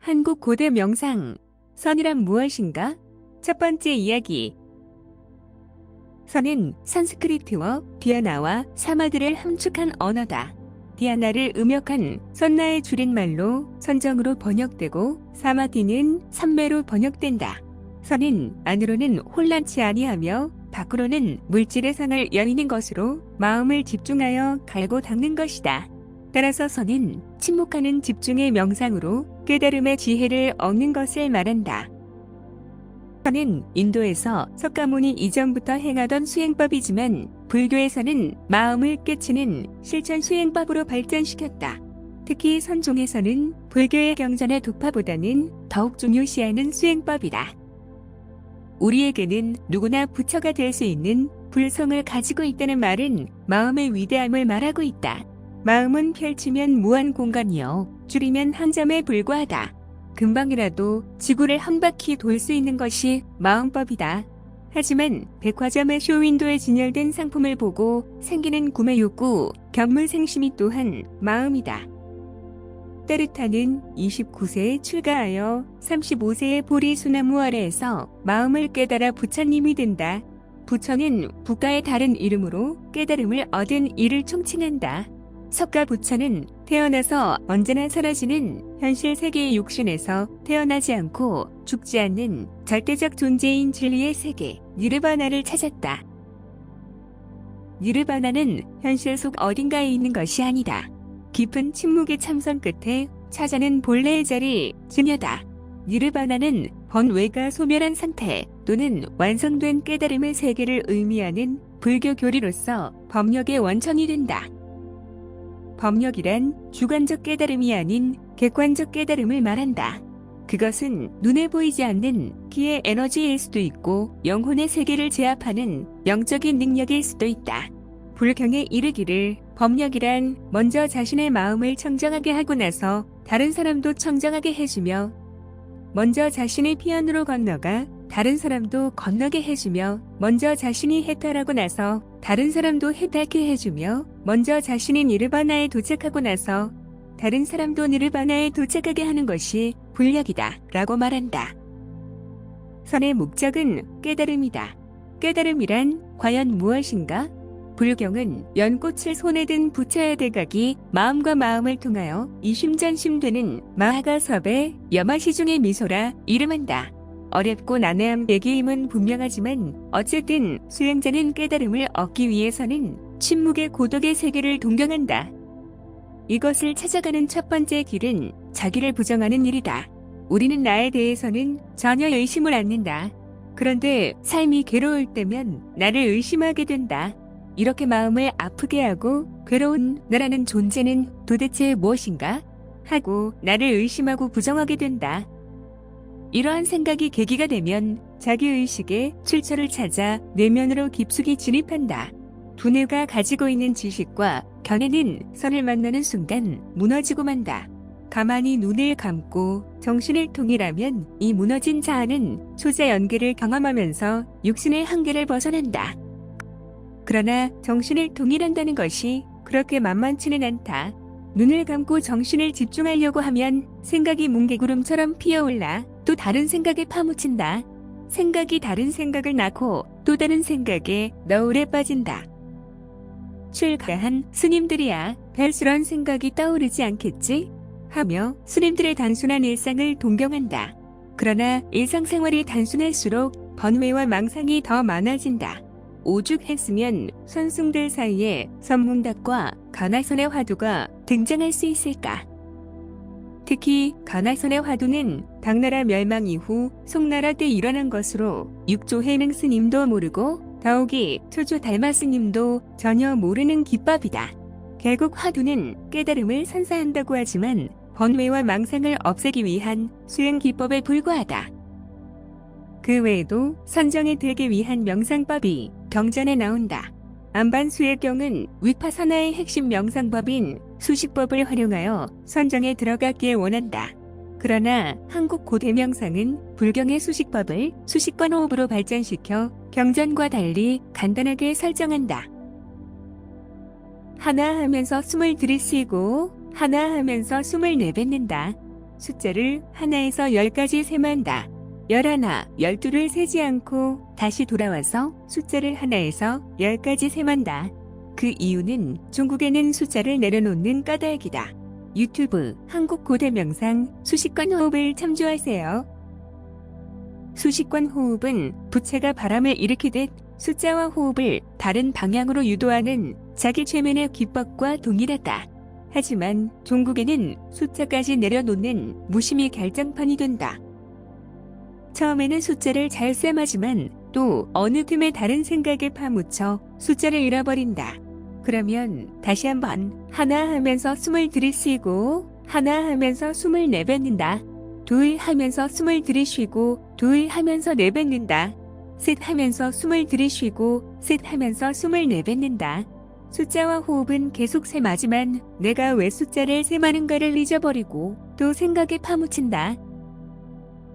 한국 고대 명상. 선이란 무엇인가? 첫 번째 이야기. 선은 산스크리트어 디아나와 사마드를 함축한 언어다. 디아나를 음역한 선나의 줄임말로 선정으로 번역되고 사마디는 삼매로 번역된다. 선은 안으로는 혼란치 아니하며 밖으로는 물질의 상을 여미는 것으로 마음을 집중하여 갈고 닦는 것이다. 따라서 선은 침묵하는 집중의 명상으로 깨달음의 지혜를 얻는 것을 말한다. 선은 인도에서 석가모니 이전부터 행하던 수행법이지만 불교에서는 마음을 깨치는 실천 수행법으로 발전시켰다. 특히 선종에서는 불교의 경전의 독파보다는 더욱 중요시하는 수행법이다. 우리에게는 누구나 부처가 될 수 있는 불성을 가지고 있다는 말은 마음의 위대함을 말하고 있다. 마음은 펼치면 무한 공간이요, 줄이면 한 점에 불과하다. 금방이라도 지구를 한 바퀴 돌 수 있는 것이 마음법이다. 하지만 백화점의 쇼윈도에 진열된 상품을 보고 생기는 구매 욕구, 견물생심이 또한 마음이다. 때르타는 29세에 출가하여 35세의 보리 수나무 아래에서 마음을 깨달아 부처님이 된다. 부처는 부가의 다른 이름으로 깨달음을 얻은 이를 총칭한다. 석가 부처는 태어나서 언제나 사라지는 현실 세계의 육신에서 태어나지 않고 죽지 않는 절대적 존재인 진리의 세계, 니르바나를 찾았다. 니르바나는 현실 속 어딘가에 있는 것이 아니다. 깊은 침묵의 참선 끝에 찾아낸 본래의 자리, 증여다. 니르바나는 번뇌가 소멸한 상태 또는 완성된 깨달음의 세계를 의미하는 불교 교리로서 법력의 원천이 된다. 법력이란 주관적 깨달음이 아닌 객관적 깨달음을 말한다. 그것은 눈에 보이지 않는 기의 에너지일 수도 있고 영혼의 세계를 제압하는 영적인 능력일 수도 있다. 불경에 이르기를 법력이란 먼저 자신의 마음을 청정하게 하고 나서 다른 사람도 청정하게 해주며 먼저 자신의 피안으로 건너가 다른 사람도 건너게 해주며 먼저 자신이 해탈하고 나서 다른 사람도 해탈케 해주며 먼저 자신이 니르바나에 도착하고 나서 다른 사람도 니르바나에 도착하게 하는 것이 불력이다 라고 말한다. 선의 목적은 깨달음이다. 깨달음이란 과연 무엇인가? 불경은 연꽃을 손에 든 부처의 대각이 마음과 마음을 통하여 이심전심되는 마하가섭의 여마시중의 미소라 이름한다. 어렵고 난해한 배기임은 분명하지만 어쨌든 수행자는 깨달음을 얻기 위해서는 침묵의 고독의 세계를 동경한다. 이것을 찾아가는 첫 번째 길은 자기를 부정하는 일이다. 우리는 나에 대해서는 전혀 의심을 않는다. 그런데 삶이 괴로울 때면 나를 의심하게 된다. 이렇게 마음을 아프게 하고 괴로운 나라는 존재는 도대체 무엇인가? 하고 나를 의심하고 부정하게 된다. 이러한 생각이 계기가 되면 자기의식의 출처를 찾아 내면으로 깊숙이 진입한다. 두뇌가 가지고 있는 지식과 견해는 선을 만나는 순간 무너지고 만다. 가만히 눈을 감고 정신을 통일하면 이 무너진 자아는 초자 연계를 경험하면서 육신의 한계를 벗어난다. 그러나 정신을 통일한다는 것이 그렇게 만만치는 않다. 눈을 감고 정신을 집중하려고 하면 생각이 뭉게구름처럼 피어올라 또 다른 생각에 파묻힌다. 생각이 다른 생각을 낳고 또 다른 생각에 너울에 빠진다. 출가한 스님들이야 별스런 생각이 떠오르지 않겠지? 하며 스님들의 단순한 일상을 동경한다. 그러나 일상생활이 단순할수록 번뇌와 망상이 더 많아진다. 오죽했으면 선승들 사이에 선문답과 가나선의 화두가 등장할 수 있을까? 특히 가나선의 화두는 당나라 멸망 이후 송나라 때 일어난 것으로 육조 해능 스님도 모르고 더욱이 초조 달마 스님도 전혀 모르는 기법이다. 결국 화두는 깨달음을 선사한다고 하지만 번뇌와 망상을 없애기 위한 수행 기법에 불과하다. 그 외에도 선정에 들기 위한 명상법이 경전에 나온다. 안반수의 경은 위파사나의 핵심 명상법인 수식법을 활용하여 선정에 들어가길 원한다. 그러나 한국 고대 명상은 불경의 수식법을 수식관호흡으로 발전시켜 경전과 달리 간단하게 설정한다. 하나 하면서 숨을 들이쉬고 하나 하면서 숨을 내뱉는다. 숫자를 하나에서 10까지 세만다. 11, 12를 세지 않고 다시 돌아와서 숫자를 하나에서 10까지 세만다. 그 이유는 종국에는 숫자를 내려놓는 까닭이다. 유튜브 한국 고대 명상 수식관 호흡을 참조하세요. 수식관 호흡은 부채가 바람을 일으키듯 숫자와 호흡을 다른 방향으로 유도하는 자기 최면의 기법과 동일하다. 하지만 종국에는 숫자까지 내려놓는 무심히 결정판이 된다. 처음에는 숫자를 잘 셈하지만 또 어느 틈에 다른 생각에 파묻혀 숫자를 잃어버린다. 그러면 다시 한번 하나 하면서 숨을 들이쉬고 하나 하면서 숨을 내뱉는다. 둘 하면서 숨을 들이쉬고 둘 하면서 내뱉는다. 셋 하면서 숨을 들이쉬고 셋 하면서 숨을 내뱉는다. 숫자와 호흡은 계속 셈하지만 내가 왜 숫자를 셈하는가를 잊어버리고 또 생각에 파묻힌다.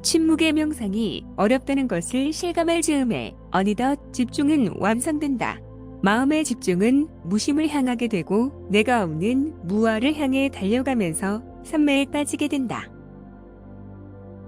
침묵의 명상이 어렵다는 것을 실감할 즈음에 어느덧 집중은 완성된다. 마음의 집중은 무심을 향하게 되고 내가 없는 무아를 향해 달려가면서 산매에 빠지게 된다.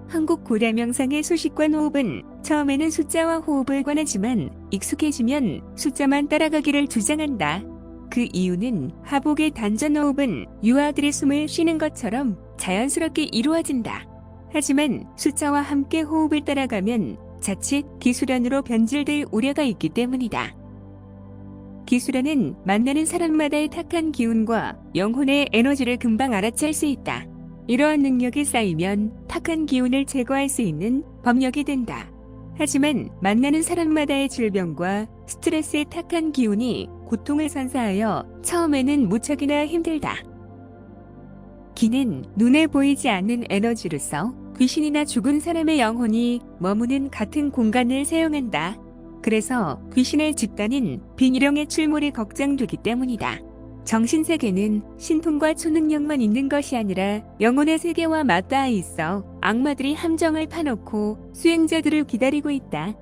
한국 고대 명상의 수식관 호흡은 처음에는 숫자와 호흡을 권하지만 익숙해지면 숫자만 따라가기를 주장한다. 그 이유는 하복의 단전 호흡은 유아들의 숨을 쉬는 것처럼 자연스럽게 이루어진다. 하지만 숫자와 함께 호흡을 따라가면 자칫 기술안으로 변질될 우려가 있기 때문이다. 기술안은 만나는 사람마다의 탁한 기운과 영혼의 에너지를 금방 알아챌 수 있다. 이러한 능력이 쌓이면 탁한 기운을 제거할 수 있는 법력이 된다. 하지만 만나는 사람마다의 질병과 스트레스의 탁한 기운이 고통을 선사하여 처음에는 무척이나 힘들다. 기는 눈에 보이지 않는 에너지로서 귀신이나 죽은 사람의 영혼이 머무는 같은 공간을 사용한다. 그래서 귀신의 집단인 빈일영의 출몰이 걱정되기 때문이다. 정신세계는 신통과 초능력만 있는 것이 아니라 영혼의 세계와 맞닿아 있어 악마들이 함정을 파놓고 수행자들을 기다리고 있다.